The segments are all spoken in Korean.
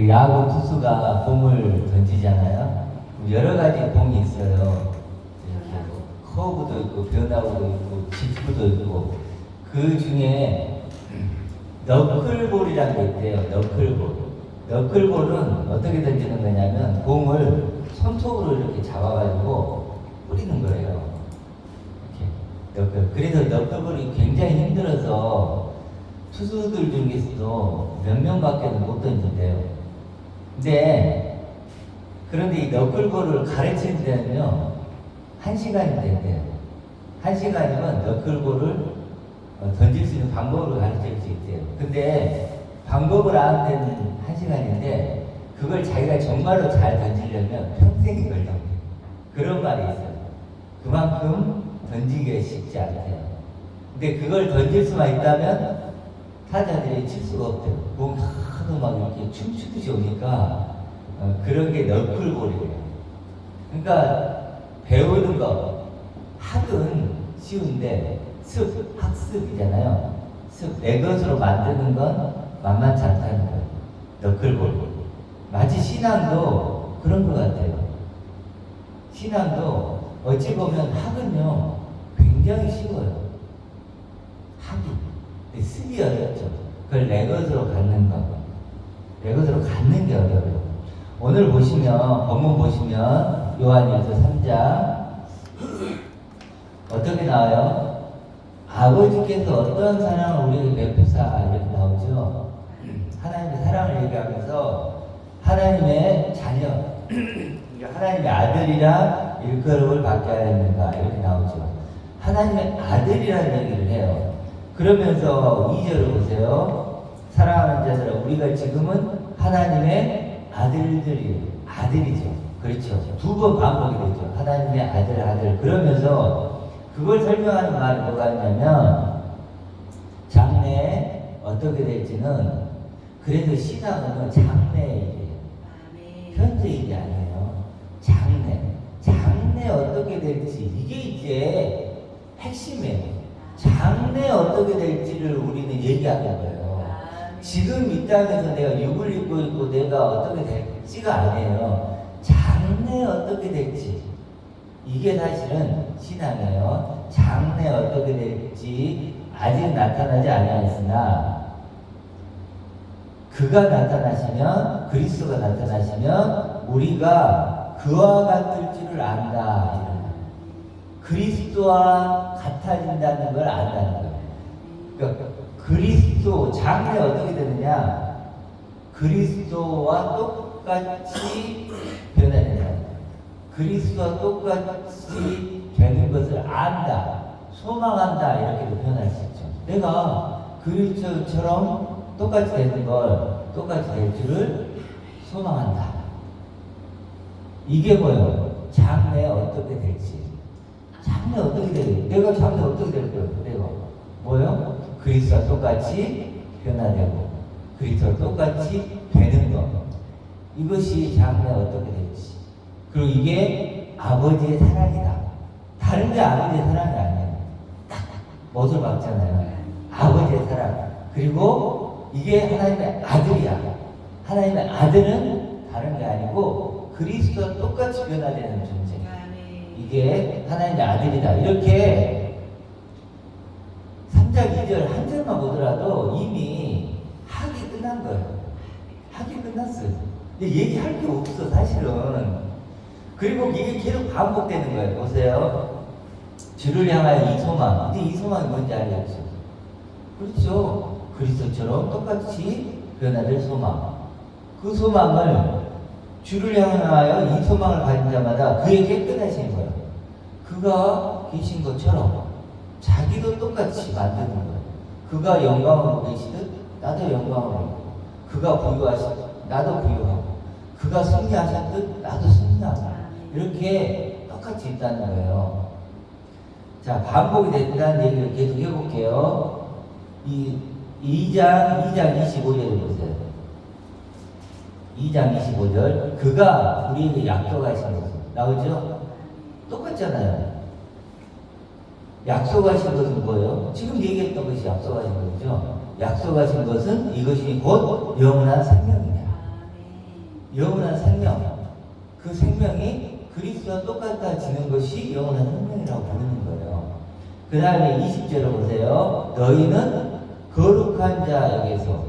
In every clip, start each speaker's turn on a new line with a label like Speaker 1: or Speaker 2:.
Speaker 1: 그 야구 투수가 공을 던지잖아요. 여러 가지 공이 있어요. 이렇게 커브도 있고 변화구도 있고 직구도 있고 그 중에 너클볼이라는 게 있대요. 너클볼. 너클볼은 어떻게 던지는 거냐면 공을 손톱으로 이렇게 잡아가지고 뿌리는 거예요. 이렇게 너클. 그래서 너클볼이 굉장히 힘들어서 투수들 중에서도 몇 명밖에는 못 던진대요. 그런데 이 너클볼을 가르치는 데는요 1시간이 된대요. 1시간이면 너클볼을 던질 수 있는 방법을 가르칠 수 있대요. 근데 방법을 아는 데는 1시간인데 그걸 자기가 정말로 잘 던지려면 평생이 걸려요. 그런 말이 있어요. 그만큼 던지기가 쉽지 않대요. 근데 그걸 던질 수만 있다면 타자들이 칠 수가 없대요. 공 하도 막 이렇게 춤추듯이 오니까 그런 게 너클볼이에요. 그러니까 배우는 거 학은 쉬운데 학습이잖아요. 내 것으로 만드는 건 만만치 않다는 거예요. 너클볼. 마치 신앙도 그런 것 같아요. 신앙도 어찌 보면 학은요 굉장히 쉬워요. 학이 쓰기 어렵죠. 그걸 내 것으로 갖는 거. 내 것으로 갖는 게 어려워요. 오늘 보시면 본문 보시면 요한일서 3장 어떻게 나와요? 아버지께서 어떤 사랑을 우리에게 베푸사 이렇게 나오죠. 하나님의 사랑을 얘기하면서 하나님의 자녀, 하나님의 아들이라 일컬음을 받게 하였는가 이렇게 나오죠. 하나님의 아들이라는 얘기를 해요. 그러면서 2절을 보세요. 사랑하는 자들아 우리가 지금은 하나님의 아들이죠. 그렇죠. 두 번 반복이 되죠. 하나님의 아들. 그러면서 그걸 설명하는 말이 뭐가 있냐면 장래에 어떻게 될지는 그래서 신앙은 장래의 일이에요. 현재 일이 아니에요. 장래 어떻게 될지 이게 이제 핵심이에요. 장래 어떻게 될지를 우리는 얘기하는 거예요. 지금 이 땅에서 내가 육을 입고 있고 내가 어떻게 될지가 아니에요. 장래 어떻게 될지 이게 사실은 신앙이에요. 장래 어떻게 될지 아직 나타나지 않았으나 그가 나타나시면 그리스도가 나타나시면 우리가 그와 같을 줄을 안다. 그리스도와 같아진다는 걸 안다는 거예요. 그러니까 그리스도 장래 어떻게 되느냐? 그리스도와 똑같이 변화된다. 그리스도와 똑같이 되는 것을 안다, 소망한다 이렇게도 표현할 수 있죠. 내가 그리스도처럼 똑같이 되는 걸 똑같이 될 줄을 소망한다. 이게 뭐예요? 장래 어떻게 될지. 장래 어떻게 될지. 내가 장래 어떻게 될 거예요? 내가 뭐예요? 그리스도와 똑같이 변화되고 그리스도와 똑같이 되는 것. 이것이 장래 어떻게 될지. 그리고 이게 아버지의 사랑이다. 다른 게 아버지의 사랑이 아니에요. 딱 못을 박잖아요. 아버지의 사랑. 그리고 이게 하나님의 아들이야. 하나님의 아들은 다른 게 아니고 그리스도와 똑같이 변화되는 존재. 이게 하나님의 아들이다. 이렇게 3장 2절 한 절만 보더라도 이미 학이 끝난 거예요. 학이 끝났어요. 근데 얘기할 게 없어 사실은. 그리고 이게 계속 반복되는 거예요. 보세요. 주를 향하여 이 소망. 이제 이 소망이 뭔지 알겠죠? 그렇죠. 그리스도처럼 똑같이 변화될 소망. 그 소망을 주를 향하여 이 소망을 가진 자마다 그에게 깨끗하신 거예요. 그가 계신 것처럼 자기도 똑같이 만드는 거예요. 그가 영광으로 계시듯 나도 영광으로 있고 그가 부유하시듯 나도 부유하고 그가 승리하셨듯 나도 승리하고 이렇게 똑같이 있다는 거예요. 자, 반복이 된다는 얘기를 계속 해볼게요. 2장 25절을 보세요. 2장 25절. 그가 우리에게 약속하신 것은 나오죠? 똑같잖아요. 약속하신 것은 뭐예요? 지금 얘기했던 것이 약속하신 거죠. 약속하신 것은 이것이 곧 영원한 생명이냐. 영원한 생명. 그 생명이 그리스도와 똑같아지는 것이 영원한 생명이라고 부르는 거예요. 그 다음에 20절을 보세요. 너희는 거룩한 자에게서,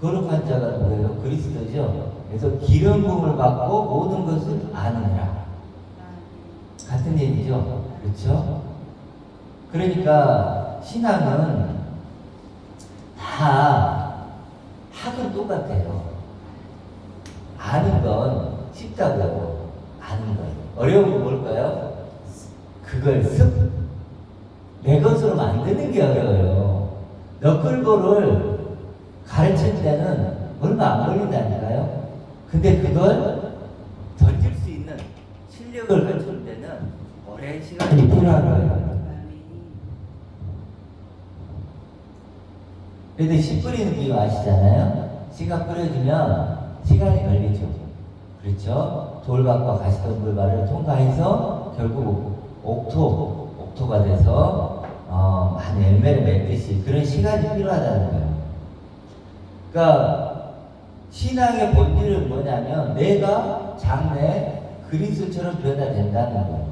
Speaker 1: 거룩한 자가 누구예요? 그리스도죠. 그래서 기름 부음을 받고 모든 것을 아느니라. 같은 얘기죠. 그렇죠? 그러니까 신앙은 다 학은 똑같아요. 아는 건 쉽다고요. 아는 건. 어려운 건 뭘까요? 그걸 내 것으로 만드는 게 어려워요. 너클볼을 가르칠 때는 얼마 안 걸린다니까요. 근데 그걸 던질 수 있는 실력을 갖출 때는 오랜 시간이 필요한 거예요. 그래도 씨 뿌리는 비유 아시잖아요? 씨가 뿌려지면 시간이 걸리죠. 그렇죠? 돌밭과 가시덤불밭을 통과해서 결국 옥토가 돼서 많은 열매를 맺듯이 그런 시간이 필요하다는 거예요. 그러니까 신앙의 본질은 뭐냐면 내가 장래 그리스도처럼 변화된다는 거예요.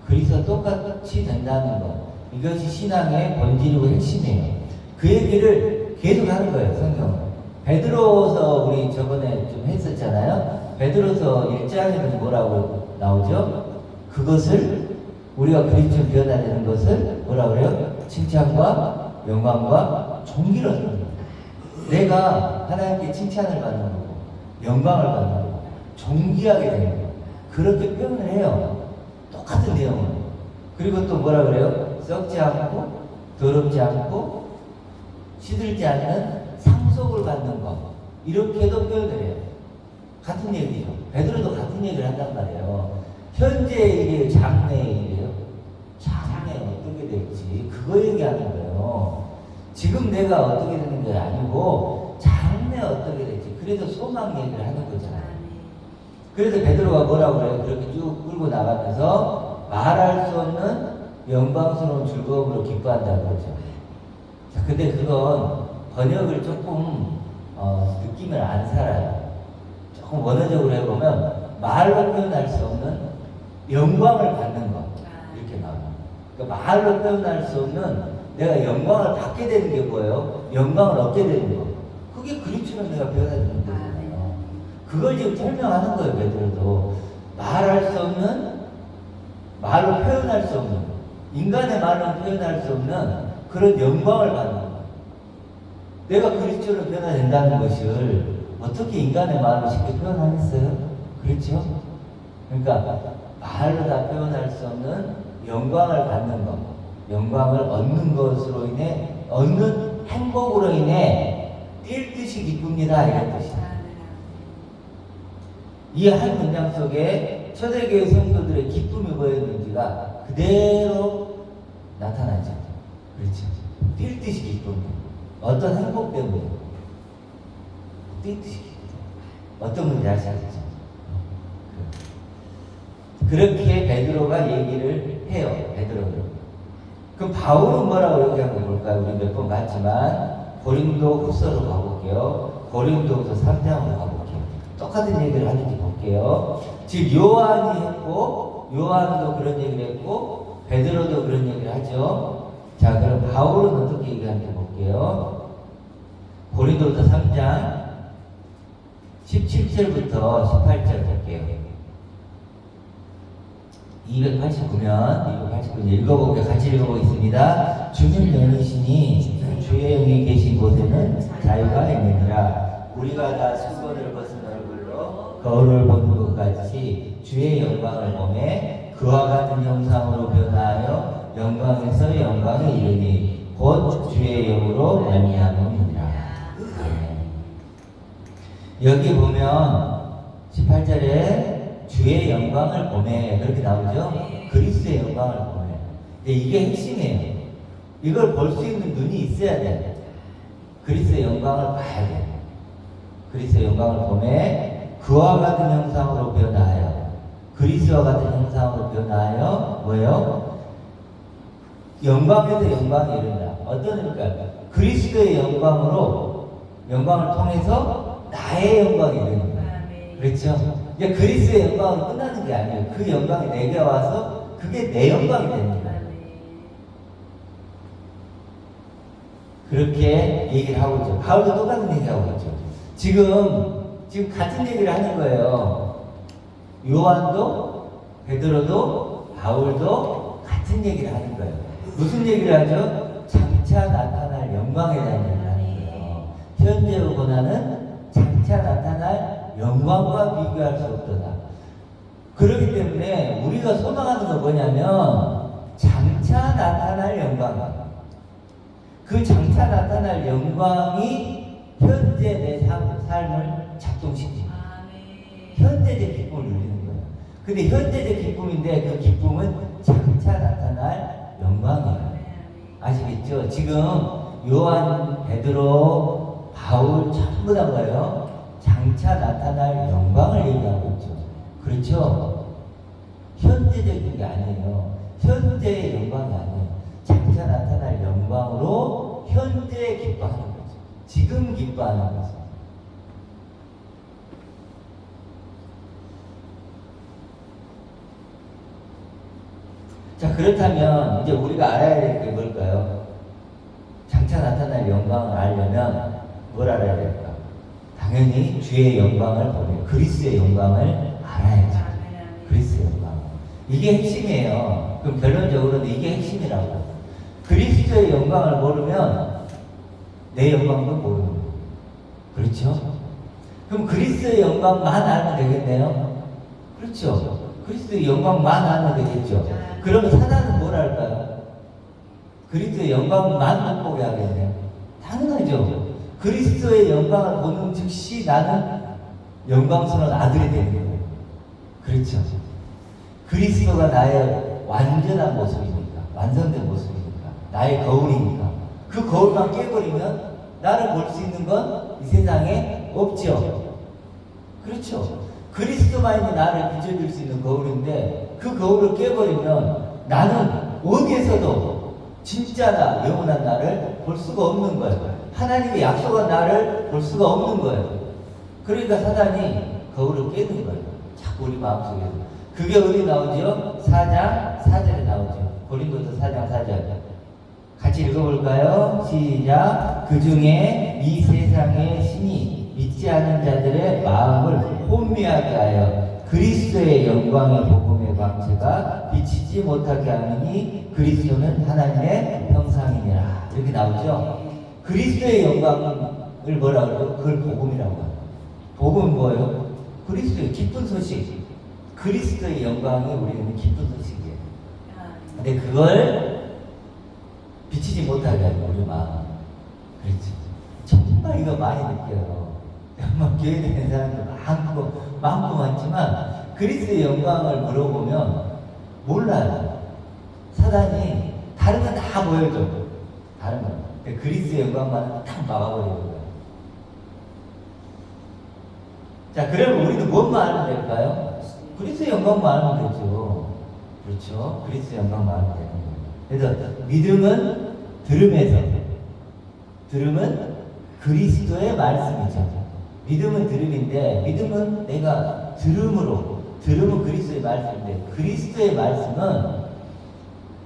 Speaker 1: 그리스도와 똑같이 된다는 것. 이것이 신앙의 본질이고 핵심이에요. 그 얘기를 계속 하는 거예요, 성경은. 베드로서 우리 저번에 좀 했었잖아요. 베드로서 1장에는 뭐라고 나오죠? 그것을 우리가 그리스도로 변화되는 것을 뭐라고 그래요? 칭찬과 영광과 존귀로 하는 거예요. 내가 하나님께 칭찬을 받는 거고 영광을 받는 거고 존귀하게 되는 거예요. 그렇게 표현을 해요. 똑같은 내용은. 그리고 또 뭐라 그래요? 썩지 않고 더럽지 않고 시들지 않는 상속을 받는 것. 이렇게도 표현을 해요. 같은 얘기죠. 베드로도 같은 얘기를 한단 말이에요. 현재 일이에요? 장래의 일이에요? 장래 어떻게 될지 그거 얘기하는 거예요. 지금 내가 어떻게 되는 게 아니고 장래 어떻게 될지. 그래서 소망 얘기를 하는 거잖아요. 그래서 베드로가 뭐라고 그래요? 그렇게 쭉 끌고 나가면서 말할 수 없는 영광스러운 즐거움으로 기뻐한다고 그러죠. 자, 근데 그건 번역을 조금 느낌을 안 살아요. 조금 원어적으로 해보면 말로 표현할 수 없는 영광을 받는 것 이렇게 나와요. 그러니까 말로 표현할 수 없는 내가 영광을 받게 되는 게 뭐예요? 영광을 얻게 되는 거. 그게 그리스도로 내가 변화되는 거잖아요. 그걸 지금 설명하는 거예요. 베드로도 말할 수 없는, 말로 표현할 수 없는, 인간의 말로 표현할 수 없는 그런 영광을 받는 거. 내가 그리스도로 변화된다는 것을 어떻게 인간의 말로 쉽게 표현하겠어요? 그렇죠? 그러니까 말로 다 표현할 수 없는 영광을 받는 것, 영광을 얻는 것으로 인해, 얻는 행복으로 인해 뛸 듯이 기쁩니다. 이런 뜻이에요. 이 한 문장 속에 초대교회 성도들의 기쁨이 보였는지가 그대로 나타나죠. 그렇죠? 뛸 듯이 기쁨. 어떤 행복 때문에 뛸 듯이 기쁨. 어떤 문제 아시겠죠? 그렇게 베드로가 얘기를 해요. 베드로는. 그럼 바울은 뭐라고 얘기한 거 볼까요? 우리 몇 번 봤지만 고린도 후서로 가볼게요. 고린도후서 3장으로 가볼게요. 똑같은 얘기를 하는지 볼게요. 즉 요한이 했고 요한도 그런 얘기를 했고 베드로도 그런 얘기를 하죠. 자, 그럼 바울은 어떻게 얘기하는지 볼게요. 고린도후서 3장 17절부터 18절 볼게요. 289년 읽어보게 같이 읽어보겠습니다. 주님 영이시니 주의 영이 계신 곳에는 자유가 있느니라. 우리가 다 수건을 벗은 얼굴로 거울을 보는 것 같이 주의 영광을 보매 그와 같은 형상으로 변화하여 영광에서 영광에 이르니 곧 주의 영으로 말미암음이니라. 여기 보면 18절에 주의 영광을 보매 그렇게 나오죠? 그리스도의 영광을 보매. 근데 이게 핵심이에요. 이걸 볼 수 있는 눈이 있어야 돼. 그리스도의 영광을 봐야 돼. 그리스도의 영광을 보매 그와 같은 형상으로 변화하여, 그리스도와 같은 형상으로 변화하여 뭐예요? 영광에서 영광에 이른다. 어떤 의미일까요? 그리스도의 영광으로, 영광을 통해서 나의 영광이 이르는 거예요. 그렇죠? 이제 그리스의 영광은 끝나는 게 아니에요. 그 영광이 내게 와서 그게 내 영광이 되는 거예요. 그렇게 얘기를 하고 있죠. 바울도 똑같은 얘기하고 있죠. 지금 같은 얘기를 하는 거예요. 요한도, 베드로도, 바울도 같은 얘기를 하는 거예요. 무슨 얘기를 하죠? 장차 나타날 영광에 대한 얘기를 하는 거예요. 현재의 고난은 장차 나타날 영광과 비교할 수 없도다. 그렇기 때문에 우리가 소망하는 건 뭐냐면 장차 나타날 영광. 그 장차 나타날 영광이 현재 내 삶을 작동시키고 현재의 기쁨을 누리는 거예요. 근데 현재의 기쁨인데 그 기쁨은 장차 나타날 영광이에요. 아시겠죠? 지금 요한, 베드로, 바울 전부 다 뭐예요? 장차 나타날 영광을 얘기하고 있죠. 그렇죠? 현재적인 게 아니에요. 현재의 영광이 아니에요. 장차 나타날 영광으로 현재 기뻐하는 거죠. 지금 기뻐하는 거죠. 자, 그렇다면 이제 우리가 알아야 될 게 뭘까요? 장차 나타날 영광을 알려면 뭘 알아야 될까? 당연히 주의 영광을 보내요. 그리스도의 영광을 알아야죠. 그리스도의 영광. 이게 핵심이에요. 그럼 결론적으로는 이게 핵심이라고. 그리스도의 영광을 모르면 내 영광도 모르는 거예요. 그렇죠? 그럼 그리스도의 영광만 알면 되겠네요? 그렇죠? 그리스도의 영광만 알면 되겠죠? 그러면 사단은 뭘 할까요? 그리스도의 영광만 못 보게 하겠네요? 당연하죠. 그리스도의 영광을 보는 즉시 나는 영광스러운 아들이 되는 거예요. 그렇죠? 그리스도가 나의 완전한 모습이니까, 완성된 모습이니까, 나의 거울이니까, 그 거울만 깨버리면 나를 볼 수 있는 건 이 세상에 없죠. 그렇죠? 그리스도만이 나를 비춰줄 수 있는 거울인데 그 거울을 깨버리면 나는 어디에서도 진짜나 영원한 나를 볼 수가 없는 거예요. 하나님의 약속한 나를 볼 수가 없는 거예요. 그러니까 사단이 거울을 깨는 거예요. 자꾸 우리 마음속에서. 그게 어디 나오죠? 4장 4절에 나오죠. 고린도서 4장 4절. 같이 읽어볼까요? 시작. 그 중에 이 세상의 신이 믿지 않은 자들의 마음을 혼미하게 하여 그리스도의 영광의 복음의 광채가 비치지 못하게 하느니 그리스도는 하나님의 형상이니라. 이렇게 나오죠. 그리스도의 영광을 뭐라고 그래요? 그걸 복음이라고 해요. 복음은 뭐예요? 그리스도의 기쁜 소식. 그리스도의 영광이 우리는 기쁜 소식이에요. 근데 그걸 비치지 못하게 하죠, 우리 마음. 그렇죠. 정말 이거 많이 느껴요. 정말 교회 다니는 사람들 많고 많지만 그리스도의 영광을 물어보면 몰라요. 사단이 다른 건 다 보여줘. 다른 건. 그리스도의 영광만 딱 막아버리는 거예요. 자, 그러면 우리는 뭔만 알면 될까요? 그리스도의 영광만 알면 되죠. 그렇죠? 그리스도의 영광만 알면 되는 거예요. 그래서 믿음은 들음은 그리스도의 말씀이죠. 믿음은 들음인데 믿음은 내가 들음은 그리스도의 말씀인데 그리스도의 말씀은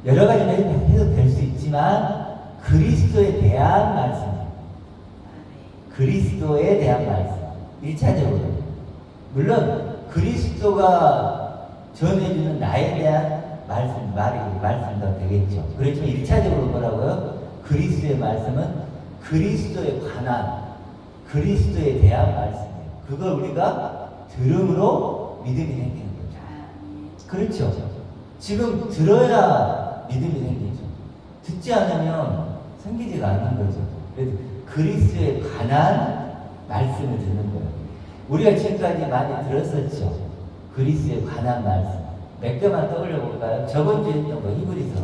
Speaker 1: 여러 가지 해도 될 수 있지만 그리스도에 대한 말씀이에요. 그리스도에 대한 말씀. 1차적으로. 물론 그리스도가 전해주는 나에 대한 말씀도 되겠죠. 그렇지만 1차적으로 뭐라고요? 그리스도의 말씀은 그리스도에 관한, 그리스도에 대한 말씀이에요. 그걸 우리가 들음으로 믿음이 생기는 거죠. 그렇죠. 지금 들어야 믿음이 생기죠. 듣지 않으면 생기지가 않는 거죠. 그래서 그리스도에 관한 말씀을 듣는 거예요. 우리가 지금까지 많이 들었었죠. 그리스도에 관한 말씀. 몇 개만 떠올려 볼까요? 저번 주에 했던 거 히브리서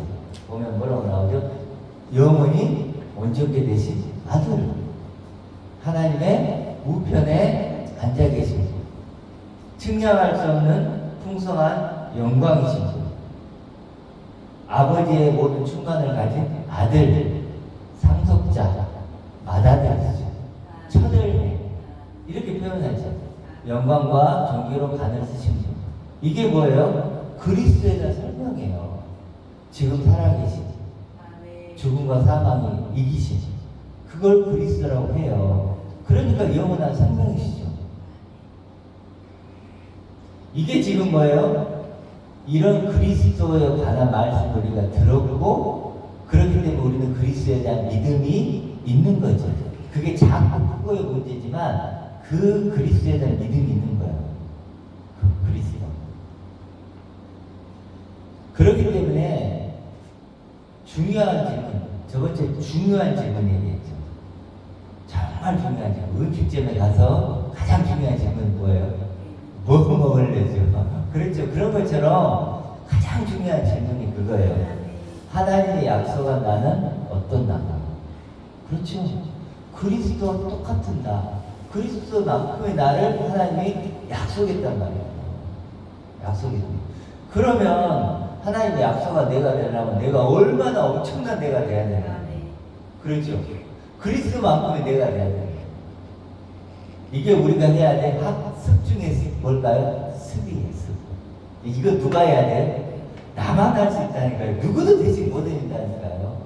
Speaker 1: 보면 뭐라고 나오죠? 영원히 온전케 되신 아들, 하나님의 우편에 앉아 계신 분, 측량할 수 없는 풍성한 영광이신 분, 아버지의 모든 충만을 가진 아들, 상속자, 맏아들이시죠. 첫열매 이렇게 표현하죠. 영광과 존귀로 간을 쓰신 분. 이게 뭐예요? 그리스도에 대한 설명이에요. 지금 살아계신, 죽음과 사망이 이기신, 그걸 그리스도라고 해요. 그러니까 영원한 생명이시죠. 이게 지금 뭐예요? 이런 그리스도에 관한 말씀을 우리가 들었고, 그렇기 때문에 우리는 그리스도에 대한 믿음이 있는 거죠. 그게 작고 크고의 문제지만 그 그리스도에 대한 믿음이 있는 거예요. 그 그리스도. 그렇기 때문에 중요한 질문, 저번주에 중요한 질문 얘기했죠. 정말 중요한 질문. 음식점에 가서 가장 중요한 질문은 뭐예요? 뭐 먹을래죠? 그렇죠. 그런 것처럼 가장 중요한 질문이 그거예요. 하나님의 약속한 나는 어떤 나가? 그렇죠. 그리스도와 똑같은 나. 그리스도만큼의 나를 하나님이 약속했단 말이에요. 약속했습니다. 그러면 하나님의 약속한 내가 되려면 내가 얼마나 엄청난 내가 돼야 되나? 그렇죠. 그리스도만큼의 내가 돼야 돼요. 이게 우리가 해야 될 학습 중에 뭘까요? 습이에요, 습. 이거 누가 해야 돼요? 나만 할 수 있다니까요. 누구도 대신 못 해준다니까요.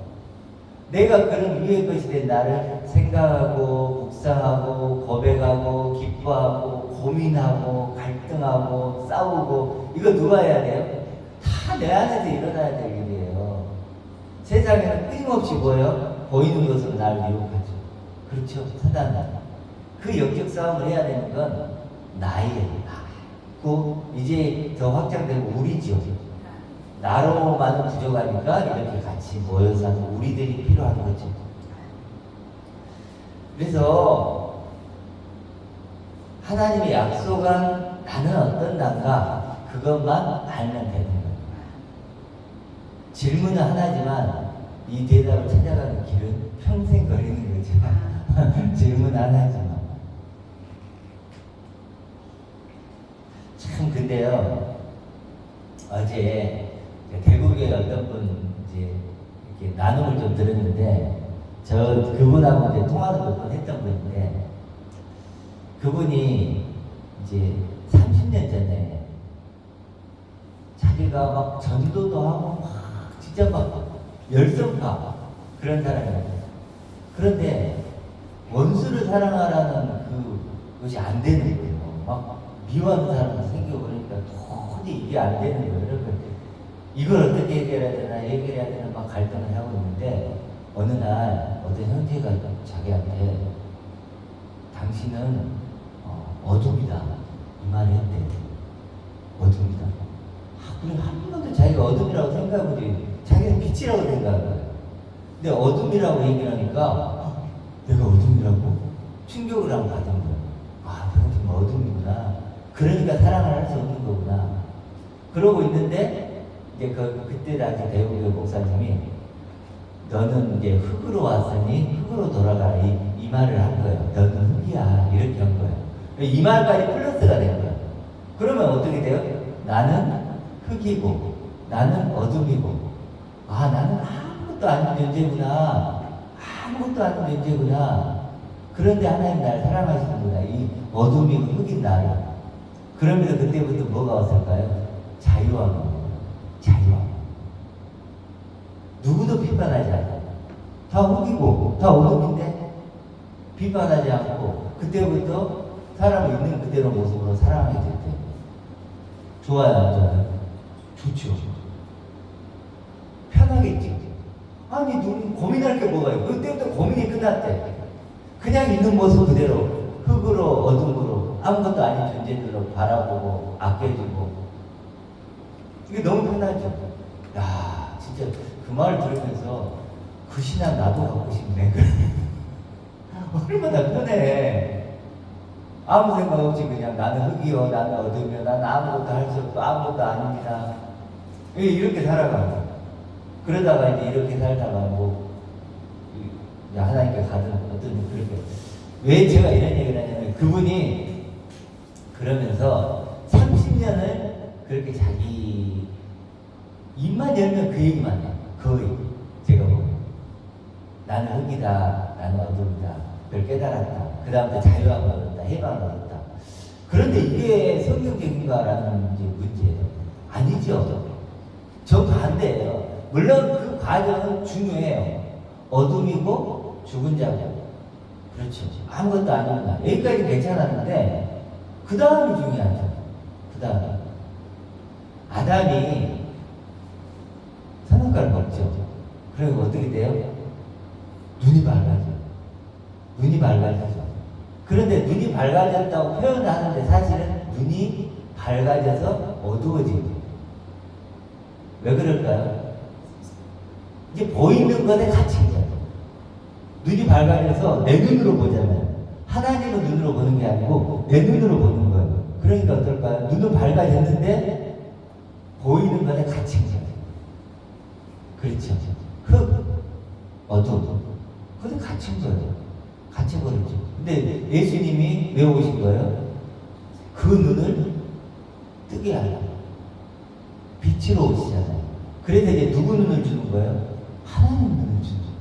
Speaker 1: 내가 그런 위의 것이 된 나를 생각하고, 묵상하고, 고백하고, 기뻐하고, 고민하고, 갈등하고, 싸우고, 이거 누가 해야 돼요? 다 내 안에서 일어나야 될 일이에요. 세상에는 끊임없이 뭐예요? 보이는 것으로 나를 유혹하죠. 그렇죠? 사단은. 그 영적 싸움을 해야 되는 건 나예요. 그 이제 더 확장되고 우리죠. 나로만은 부족하니까 이렇게 같이 모여서 우리들이 필요한 거죠. 그래서 하나님의 약속한 나는 어떤 난가 그것만 알면 되는 거예요. 질문은 하나지만 이 대답을 찾아가는 길은 평생 걸리는 거죠. 질문 하나지만. 참 근데요, 어제 대구에 어떤 분 이제 이렇게 나눔을 좀 들었는데, 그분하고 이제 통화를 몇 번 했던 분인데, 그분이 이제 30년 전에 자기가 막 전도도 하고 막 진짜 막 열성파 그런 사람이에요. 그런데 원수를 사랑하라는 그것이 안 되는 거예요. 막 미워하는 사람이 생겨버리니까 도저히 이게 안 되는 거예요. 그러니까 이걸 어떻게 해결해야 되나 해결해야 되나 막 갈등을 하고 있는데, 어느 날 어떤 형제가 자기한테 당신은 어둠이다 이 말을 했대요. 어둠이다. 그래 한 번도 자기가 어둠이라고 생각해보지, 자기는 빛이라고 생각한 거예요. 근데 어둠이라고 얘기를 하니까 내가 어둠이라고 충격을 한번 받은 거예요. 아, 내가 정말 어둠이구나. 그러니까 사랑을 할 수 없는 거구나. 그러고 있는데 이제 그때 당시 대우교회 목사님이 너는 이제 흙으로 왔으니 흙으로 돌아가라 이 말을 한 거예요. 너는 흙이야 이렇게 한 거예요. 이 말까지 플러스가 된 거예요. 그러면 어떻게 돼요? 나는 흙이고 나는 어둠이고, 아 나는 아무것도 아닌 존재구나. 아무것도 아닌 존재구나. 그런데 하나님 나를 사랑하시는구나. 이 어둠이고 흙인 나를. 그러면서 그때부터 뭐가 왔을까요? 자유함. 자유함. 누구도 비판하지 않아요. 다 흙이고 다 어둠인데 비판하지 않고 그때부터 사람을 있는 그대로 모습으로 사랑하게 됐대요. 좋아요, 안 좋아요? 좋죠. 편하겠지. 아니 눈 고민할 게 뭐가 있고 그때부터 고민이 끝났대. 그냥 있는 모습 그대로 흙으로 어둠으로 아무것도 아닌 존재들로 바라보고 아껴주고, 이게 너무 편하죠. 야 진짜 그 말을 들으면서 그 신앙 나도 갖고 싶네. 얼마나 편해. 아무 생각 없이 그냥 나는 흙이요 나는 어둠이요 나는 아무것도 할 수 없고 아무것도 아닙니다. 이렇게 살아가고, 그러다가 이제 이렇게 살다가 뭐 하나님께 가든 어떤 그렇게. 왜 제가 이런 얘기를 하냐면, 그분이 그러면서 30년을 그렇게 자기 입만 열면 그 얘기만 해요. 거의 제가 보면 나는 흙이다 나는 어둠이다 그걸 깨달았다. 그 다음부터 자유함을 얻었다 해방을 얻었다. 그런데 이게 성경적인가라는 이제 문제예요. 아니죠. 정반대예요. 물론 그 과정은 중요해요. 어둠이고 죽은 자고. 그렇죠. 아무것도 아니면 나. 여기까지 괜찮았는데 그 다음이 중요하죠. 그 다음 아담이 선악과를 먹죠. 그리고 어떻게 돼요? 눈이 밝아져. 눈이 밝아져서. 그런데 눈이 밝아졌다고 표현하는데 사실은 눈이 밝아져서 어두워지고. 왜 그럴까요? 이제 보이는 것에 갇힌 거예요. 눈이 밝아져서 내 눈으로 보잖아요. 하나님은 눈으로 보는 게 아니고 내 눈으로 보는 거예요. 그러니까 어떨까요? 눈은 밝아졌는데 보이는 것에 갇힌 거예요. 그렇죠. 흙, 어둠. 그게 갇힌 거예요. 갇혀버렸죠. 근데 예수님이 왜 오신 거예요? 그 눈을 뜨게 하려고. 빛으로 오시잖아요. 그래서 이제 누구 눈을 주는 거예요? 하나님 눈을 주는 거예요.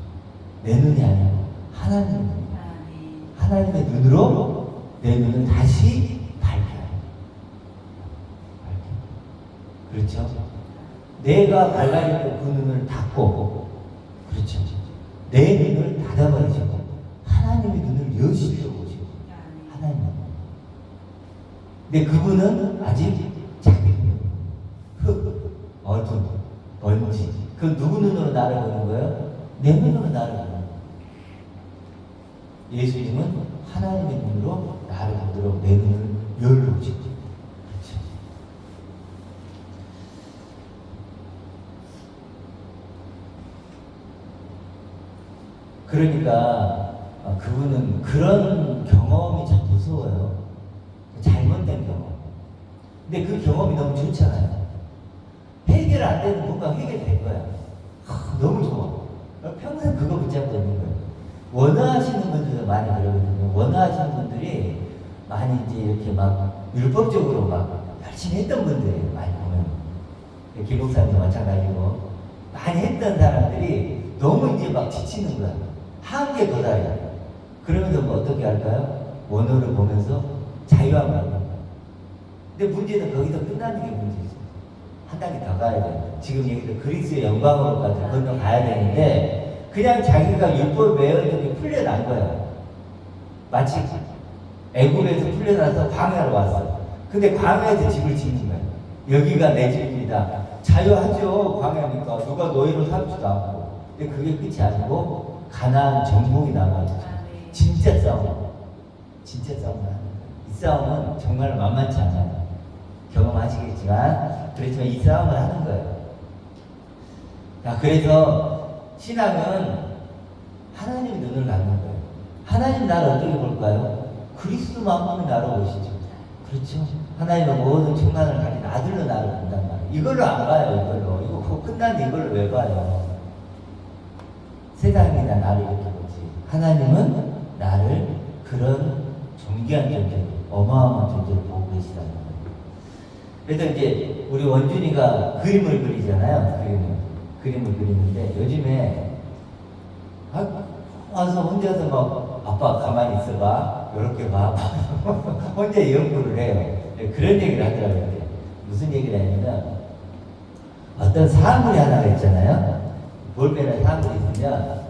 Speaker 1: 내 눈이 아니고 하나님 눈. 하나님의 눈으로 내 눈을 다시 밝혀요. 그렇죠? 내가 밝아질 때 그 눈을 닫고, 그렇죠? 내 눈을 닫아버리시고 하나님의 눈을 여시려고 오시고 하나님. 근데 그분은 아직 자기 눈, 흙, 어둠, 먼지. 그 누구 눈으로 나를 보는 거예요? 내 눈으로 나를 보는 거예요. 예수님은 하나님의 눈으로 나를 보도록 내 눈을 열어주시고. 그렇죠. 그러니까 그분은 그런 경험이 참 무서워요. 잘못된 경험. 근데 그 경험이 너무 좋잖아요. 해결 안 되는 뭔가 해결될 거야. 너무 좋아. 평생 그거 붙잡고 있는 거예요. 원하시는 분들도 많이 그러거든요. 원하시는 분들이 많이 이제 이렇게 막 율법적으로 막 열심히 했던 분들이에요. 많이 보면. 김 목사님도 마찬가지고. 많이 했던 사람들이 너무 이제 막 지치는 거야. 한계에 도달해요. 그러면서 뭐 어떻게 할까요? 원어를 보면서 자유함을 얻는 거야. 근데 문제는 거기서 끝나는 게 문제죠. 한 단계 더 가야 돼요. 지금 얘기도 그리스의 영광으로까지 건너가야 되는데 그냥 자기가 율법 외우는 풀려난 거예요. 마치 애굽에서 풀려나서 광야로 왔어요. 근데 광야에서 집을 짓는 거예요. 여기가 내 집입니다. 자유하죠. 광야니까 누가 노예로 삼지도 않고. 근데 그게 끝이 아니고 가나안 정복이 나와요. 진짜 싸움. 진짜 싸움. 이 싸움은 정말 만만치 않아요. 경험하시겠지만 그렇지만 이 싸움을 하는 거예요. 자, 그래서 신앙은 하나님의 눈을 갖는 거예요. 하나님 나를 어떻게 볼까요? 그리스도만큼이 나로 보시죠. 그렇죠? 하나님은 모든 충만을 가진 아들로 나를 본단 말이에요. 이걸로 안 봐요. 이걸로. 이거 끝났는데 이걸로 왜 봐요? 세상이나 나를 이렇게 보지. 하나님은 나를 그런 존귀한 존재로, 어마어마한 존재로 보고 계시다는 거예요. 그래서 이제 우리 원준이가 그림을 그리잖아요. 그림을 그리는데 요즘에 와서 혼자서 막 아빠 가만히 있어봐. 이렇게 봐. 혼자 연구를 해요. 그런 얘기를 하더라고요. 무슨 얘기를 하냐면 어떤 사물이 하나가 있잖아요. 볼펜에 사물이 있으면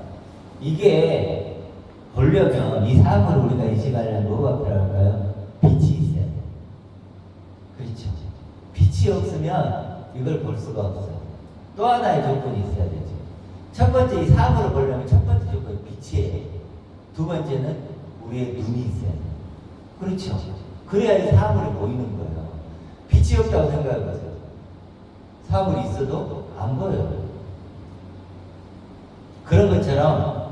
Speaker 1: 이게 보려면 이 사물을 우리가 인식하려면 뭐가 필요할까요? 빛이 있어야 돼요. 그렇죠. 빛이 없으면 이걸 볼 수가 없어요. 또 하나의 조건이 있어야 되죠. 첫 번째 이 사물을 보려면 첫 번째 조건이 빛이에요. 두 번째는 우리의 눈이 있어야 돼요. 그렇죠. 그래야 이 사물이 보이는 거예요. 빛이 없다고 생각해보세요. 사물이 있어도 안 보여요. 그런 것처럼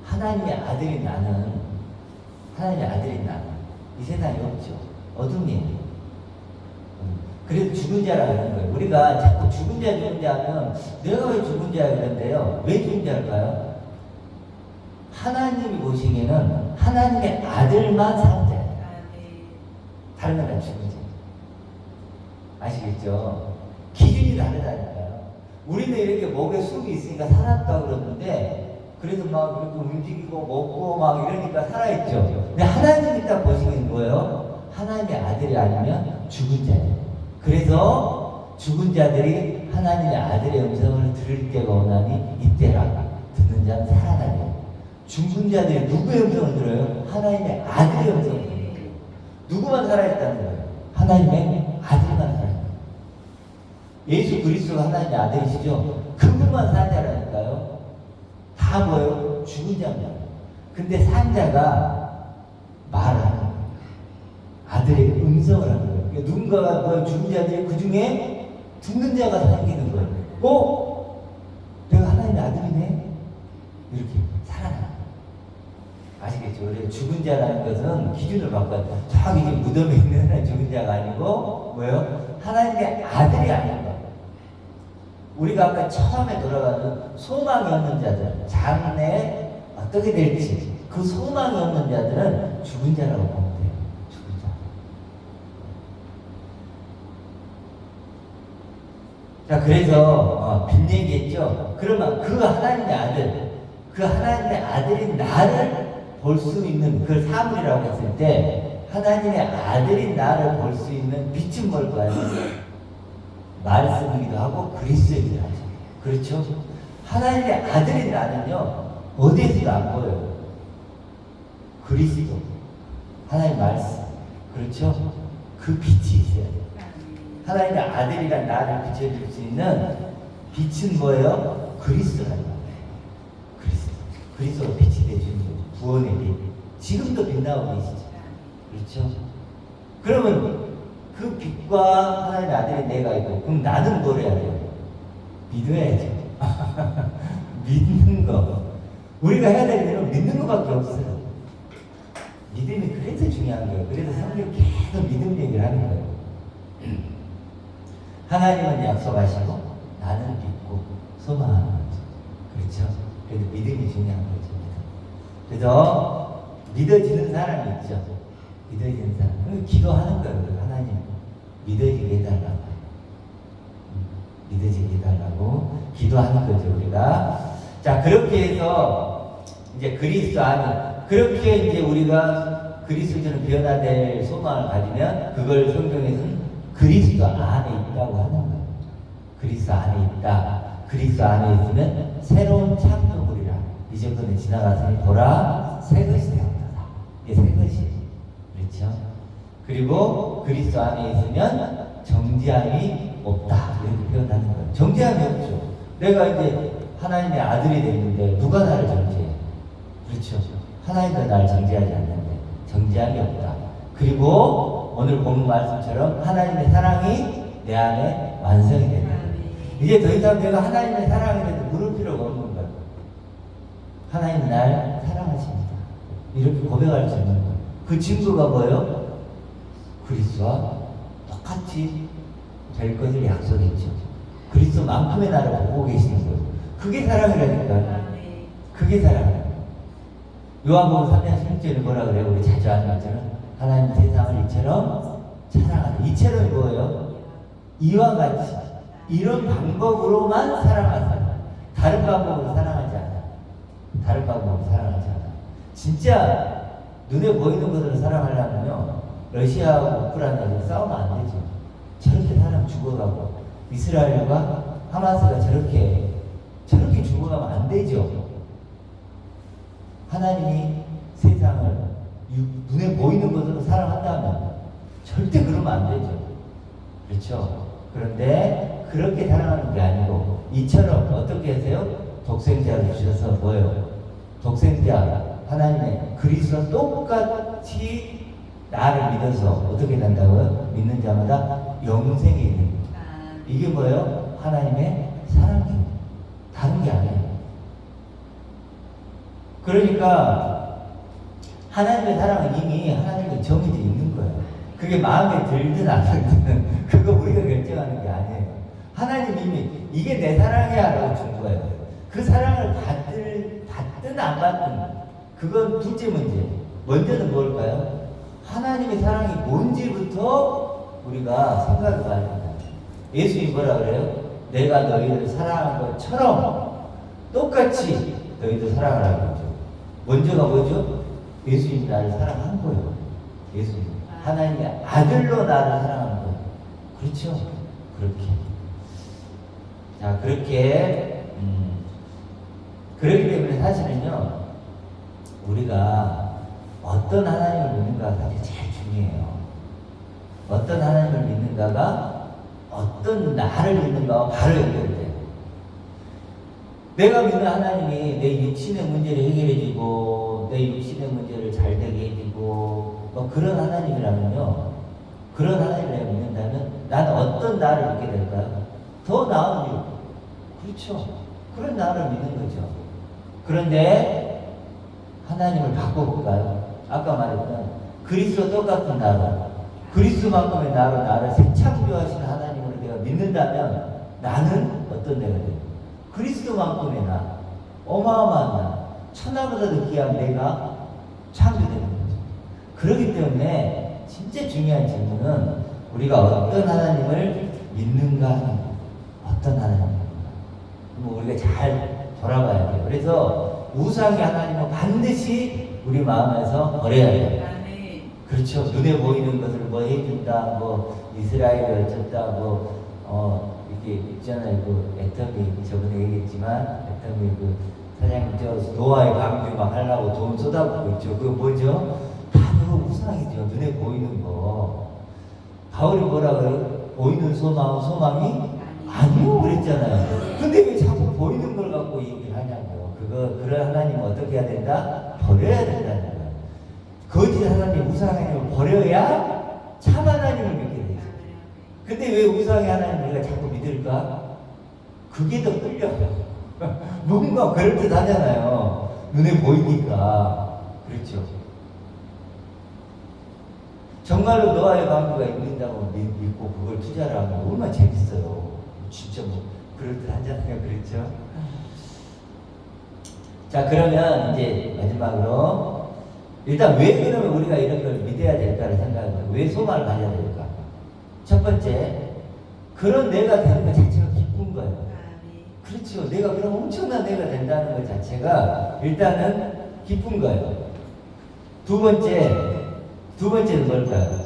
Speaker 1: 하나님의 아들인 나는 이 세상에 없죠. 어둠이에요. 그래서 죽은 자라고 하는 거예요. 우리가 자꾸 죽은 자 하면 내가 왜 죽은 자야 그런데요. 왜 죽은 자일까요? 하나님이 보시기에는 하나님의 아들만 사는 자예요. 다른 건 다 죽은 자. 아시겠죠? 기준이 다르다니까요. 우리는 이렇게 목에 숨이 있으니까 살았다고 그러는데 그래서 막 이렇게 움직이고 먹고 막 이러니까 살아있죠. 근데 하나님이 딱 보시면 뭐예요? 하나님의 아들이 아니면 죽은 자예요. 그래서 죽은 자들이 하나님의 아들의 음성을 들을 때가 오나니 이때라. 듣는 자는 살아나요. 죽은 자들이 누구의 음성을 들어요? 하나님의 아들의 음성을 들어요. 누구만 살아있다는 거예요? 하나님의 아들만 살아있어요. 예수 그리스도가 하나님의 아들이시죠? 그분만 산 자라니까요. 다 뭐예요? 죽은 자입니다. 근데 산 자가 말을 하는 거예요. 아들의 음성을 하는 거예요. 그러니까 누군가가 뭐 죽은 자들이 그 중에 죽는 자가 생기는 거예요. 내가 하나님의 아들이네? 이렇게 살아나요. 아시겠죠? 그래서 죽은 자라는 것은 기준을 바꿔요. 저기 무덤에 있는 죽은 자가 아니고 뭐예요? 하나님의 아들이 아닌 거예요. 우리가 아까 처음에 돌아가는 소망이 없는 자들, 장래에 어떻게 될지 그 소망이 없는 자들은 죽은 자라고 보면 돼요. 죽은 자. 자, 그래서 빈 얘기했죠. 그러면 그 하나님의 아들, 그 하나님의 아들인 나를 볼 수 있는 그 사물이라고 했을 때 하나님의 아들인 나를 볼 수 있는 빛은 뭘까요? 말씀이기도 하고 그리스도이기도 하죠. 그렇죠? 하나님의 아들인 나는요 어디에서도 안 보여요. 그리스도, 하나님의 말씀, 그렇죠? 그 빛이 있어야 돼요. 하나님의 아들이란 나를 비춰줄 수 있는 빛은 뭐예요? 그리스도라는 거예요. 그리스도가 빛이 되주는 거죠. 구원의 빛. 지금도 빛나고 계시죠. 그렇죠? 그러면 그 빛과 하나님의 아들이 내가 있고, 그럼 나는 뭘 해야 돼요? 믿어야죠. 믿는 거. 우리가 해야 될 일은 믿는 것밖에 없어요. 믿음이 그래서 중요한 거예요. 그래서 성경 계속 믿음 얘기를 하는 거예요. 하나님은 약속하시고 나는 믿고 소망하는 거죠. 그렇죠? 그래서 믿음이 중요한 거죠. 그래서 믿어지는 사람이 있죠. 믿어지는 사람. 그럼 기도하는 거예요. 하나님 믿어지게 해달라고. 믿어지게 해달라고 기도하는 거죠. 우리가. 자, 그렇게 해서 이제 그리스도 안에 그렇게 이제 우리가 그리스도처럼 변화될 소망을 가지면 그걸 성경에서는 그리스도 안에 있다고 하는 거예요. 그리스도 안에 있다. 그리스도 안에 있으면 새로운 창조물이라. 이전번에 지나갔으니 보라 새 것이 되었다. 이게 새 것이에요. 그렇죠? 그리고 그리스도 안에 있으면 정죄함이 없다. 이렇게 표현하는 거예요. 정죄함이 없죠. 내가 이제 하나님의 아들이 됐는데 누가 나를 정죄해? 그렇죠. 하나님도 나를 정죄하지 않는데 정죄함이 없다. 그리고 오늘 본 말씀처럼 하나님의 사랑이 내 안에 완성이 된다. 이제 더 이상 내가 하나님의 사랑에 대해서 물을 필요가 없는 거예요. 하나님 날 사랑하십니다. 이렇게 고백할 수 있는 거예요. 그 증거가 뭐예요? 그리스도와 똑같이 될 것을 약속했죠. 그리스도만큼의 나를 보고 계시는 거예요. 그게 사랑이라니까요. 그게 사랑이에요. 요한복음 3장 16절에 뭐라 그래요? 우리 자주 하는 것처럼 하나님 세상을 이처럼 사랑하다. 이처럼 뭐예요? 이와 같이 이런 방법으로만 사랑하다. 다른 방법으로 사랑하지 않아. 다른 방법으로 사랑하지 않아. 진짜 눈에 보이는 것으로 사랑하려면요 러시아하고 우크라이나하고 싸우면 안 되죠. 저렇게 사람 죽어가고 이스라엘과 하마스가 저렇게 죽어가면 안 되죠. 하나님이 세상을 눈에 보이는 것으로 사랑한다면 절대 그러면 안 되죠. 그렇죠? 그런데 그렇게 사랑하는 게 아니고 이처럼 어떻게 하세요? 독생자를 주셔서 뭐예요? 독생자 하나님의 그리스도와 똑같이 나를 믿어서 어떻게 된다고요? 믿는 자마다 영생이 있는 거예요. 이게 뭐예요? 하나님의 사랑이에요. 다른 게 아니에요. 그러니까 하나님의 사랑은 이미 하나님의 정해져 있는 거예요. 그게 마음에 들든 안 들든 그거 우리가 결정하는 게 아니에요. 하나님 이미 이게 내 사랑이야 라고 준 거예요. 그 사랑을 받든 안 받든 그건 둘째 문제. 먼저는 뭘까요? 하나님의 사랑이 뭔지부터 우리가 생각을 해야 된다. 예수님이 뭐라 그래요? 내가 너희를 사랑한 것처럼 똑같이 너희도 사랑하라고 그러죠. 먼저가 뭐죠? 예수님이 나를 사랑한 거예요. 예수님. 하나님의 아들로 나를 사랑한 거예요. 그렇죠? 그렇게. 자, 그렇기 때문에 사실은요, 우리가 어떤 하나님을 믿는가가 사실 제일 중요해요. 어떤 하나님을 믿는가가 어떤 나를 믿는가와 바로 연결돼요. 내가 믿는 하나님이 내 육신의 문제를 해결해주고 내 육신의 문제를 잘 되게 해주고 뭐 그런 하나님이라면요, 그런 하나님을 내가 믿는다면 나는 어떤 나를 믿게 될까요? 더 나은 유. 그렇죠. 그런 나를 믿는 거죠. 그런데 하나님을 바꿔볼까요? 아까 말했던 그리스도 똑같은 나로, 그리스도만큼의 나로 나를 새창조하시는 하나님을 내가 믿는다면 나는 어떤 내가 돼요? 그리스도만큼의 나, 어마어마한 나, 천하보다도 귀한 내가 창조되는 거죠. 그렇기 때문에 진짜 중요한 질문은 우리가 어떤 하나님을 믿는가 하는 거예요. 어떤 하나님입니까? 우리가 잘 돌아봐야 돼요. 그래서 우상의 하나님은 반드시 우리 마음에서 버려야 돼요. 그렇죠. 눈에 보이는 것을 뭐 해준다, 뭐 이스라엘이 어쩌다, 이게 있잖아요. 그 애터미 저번에 얘기했지만 애터미 그 사장님 저 노아의 방주 막 하려고 돈 쏟아붓고 있죠. 그거 뭐죠? 다 그거 우상이죠. 눈에 보이는 거. 바울이 뭐라 그래요? 보이는 소망이 아니요 그랬잖아요. 근데 왜 자꾸 보이는 걸 갖고 얘기를 하냐고요. 그런 하나님은 어떻게 해야 된다? 버려야 된다는 거예요. 거짓 하나님, 우상 하나님을 버려야 참 하나님을 믿게 되죠. 근데 왜 우상의 하나님을 우리가 자꾸 믿을까? 그게 더 끌려요. 뭔가 그럴듯하잖아요. 눈에 보이니까. 그렇죠. 정말로 노아의 방주가 있는다고 믿고 그걸 투자를 하면 얼마나 재밌어요. 진짜 뭐 그럴듯하잖아요. 그렇죠? 자, 그러면 이제 마지막으로 일단 왜 그러면 우리가 이런 걸 믿어야 될까를 생각해요. 왜 소망을 가져야 될까? 첫 번째, 그런 내가 되는 것 자체가 기쁜 거예요. 그렇죠. 내가 그럼 엄청난 내가 된다는 것 자체가 일단은 기쁜 거예요. 두 번째는 뭘까요?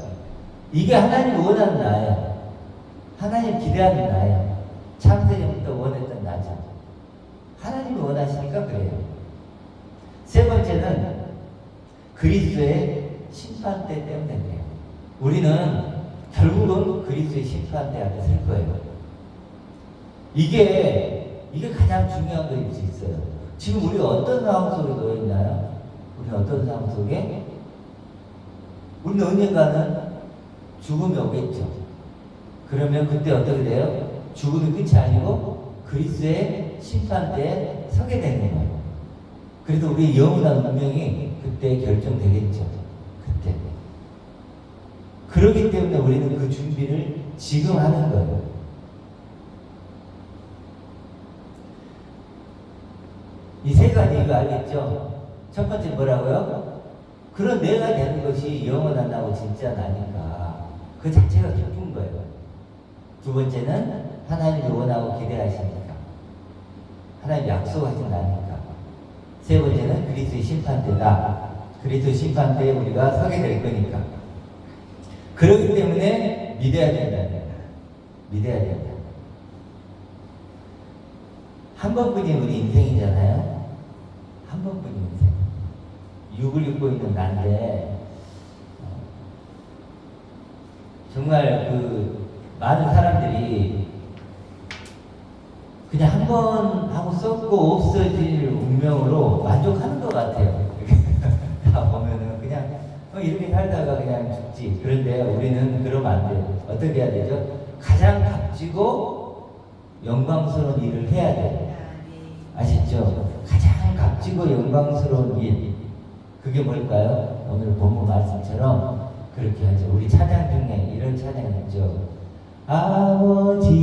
Speaker 1: 이게 하나님 원하는 나예요. 하나님 기대하는 나예요. 창세전부터 원했던 나죠. 하나님이 원하시니까 그래요. 세 번째는 그리스도의 심판대 때문에 그래요. 우리는 결국은 그리스도의 심판대 앞에 설 거예요. 이게 가장 중요한 거일 수 있어요. 지금 우리가 어떤 상황 속에 놓여 있나요? 우리는 어떤 상황 속에? 우리는 언젠가는 죽음이 오겠죠. 그러면 그때 어떻게 돼요? 죽음이 끝이 아니고 그리스도의 심판대에 서게 되는 거예요. 그래서 우리의 영원한 운명이 그때 결정되겠죠. 그때. 그렇기 때문에 우리는 그 준비를 지금 하는 거예요. 이 세 가지 이거 알겠죠? 첫 번째 뭐라고요? 그런 내가 되는 것이 영원한 나고 진짜 나니까 그 자체가 기쁜 거예요. 두 번째는 하나님이 원하고 기대하시니까, 하나님 약속하신 나니까. 세 번째는 그리스도의 심판대다. 그리스도의 심판대에 우리가 서게 될 거니까. 그렇기 때문에 믿어야 된다. 믿어야 된다. 한 번뿐인 우리 인생이잖아요. 한 번뿐인 인생. 육을 입고 있는 난데 정말 그 많은 사람들이 그냥 한 번 하고 썩고 없어질 운명으로 만족하는 것 같아요. 다 보면은 그냥 이렇게 살다가 그냥 죽지. 그런데 우리는 그러면 안 돼요. 어떻게 해야 되죠? 가장 값지고 영광스러운 일을 해야 돼요. 아시죠? 가장 값지고 영광스러운 일. 그게 뭘까요? 오늘 본문 말씀처럼 그렇게 하죠. 우리 찬양 중에 이런 찬양 있죠. 아버지가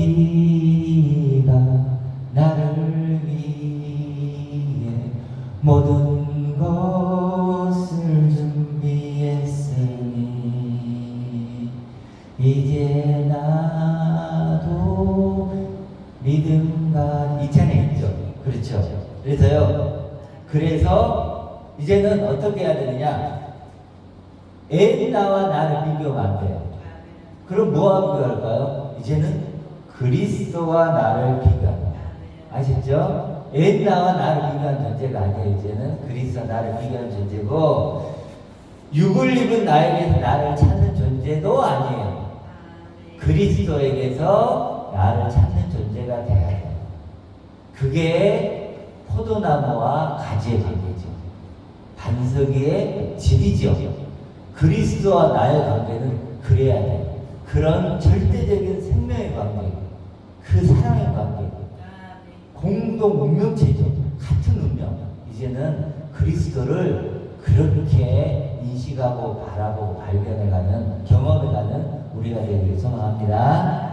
Speaker 1: 나를 위해 모든 것을 준비했으니 이제 나도 믿음과 이 찬양 있죠. 그렇죠. 그래서 이제는 어떻게 해야 되느냐? 나와 나를 비교하면 안 돼요. 그럼 뭐하고 비교할까요? 이제는 그리스도와 나를 비교합니다. 아셨죠? 나와 나를 비교하는 존재가 아니에요. 이제는 그리스도와 나를 비교하는 존재고, 육을 입은 나에게서 나를 찾는 존재도 아니에요. 그리스도에게서 나를 찾는 존재가 돼야 돼요. 그게 포도나무와 가지의 관계죠. 반석의 질이죠. 그리스도와 나의 관계는 그래야 돼요. 그런 절대적인 생명의 관계, 그 사랑의 관계, 공동 운명체죠. 같은 운명. 이제는 그리스도를 그렇게 인식하고 바라보고 발견해가는, 경험해가는 우리가 되기를 소망합니다.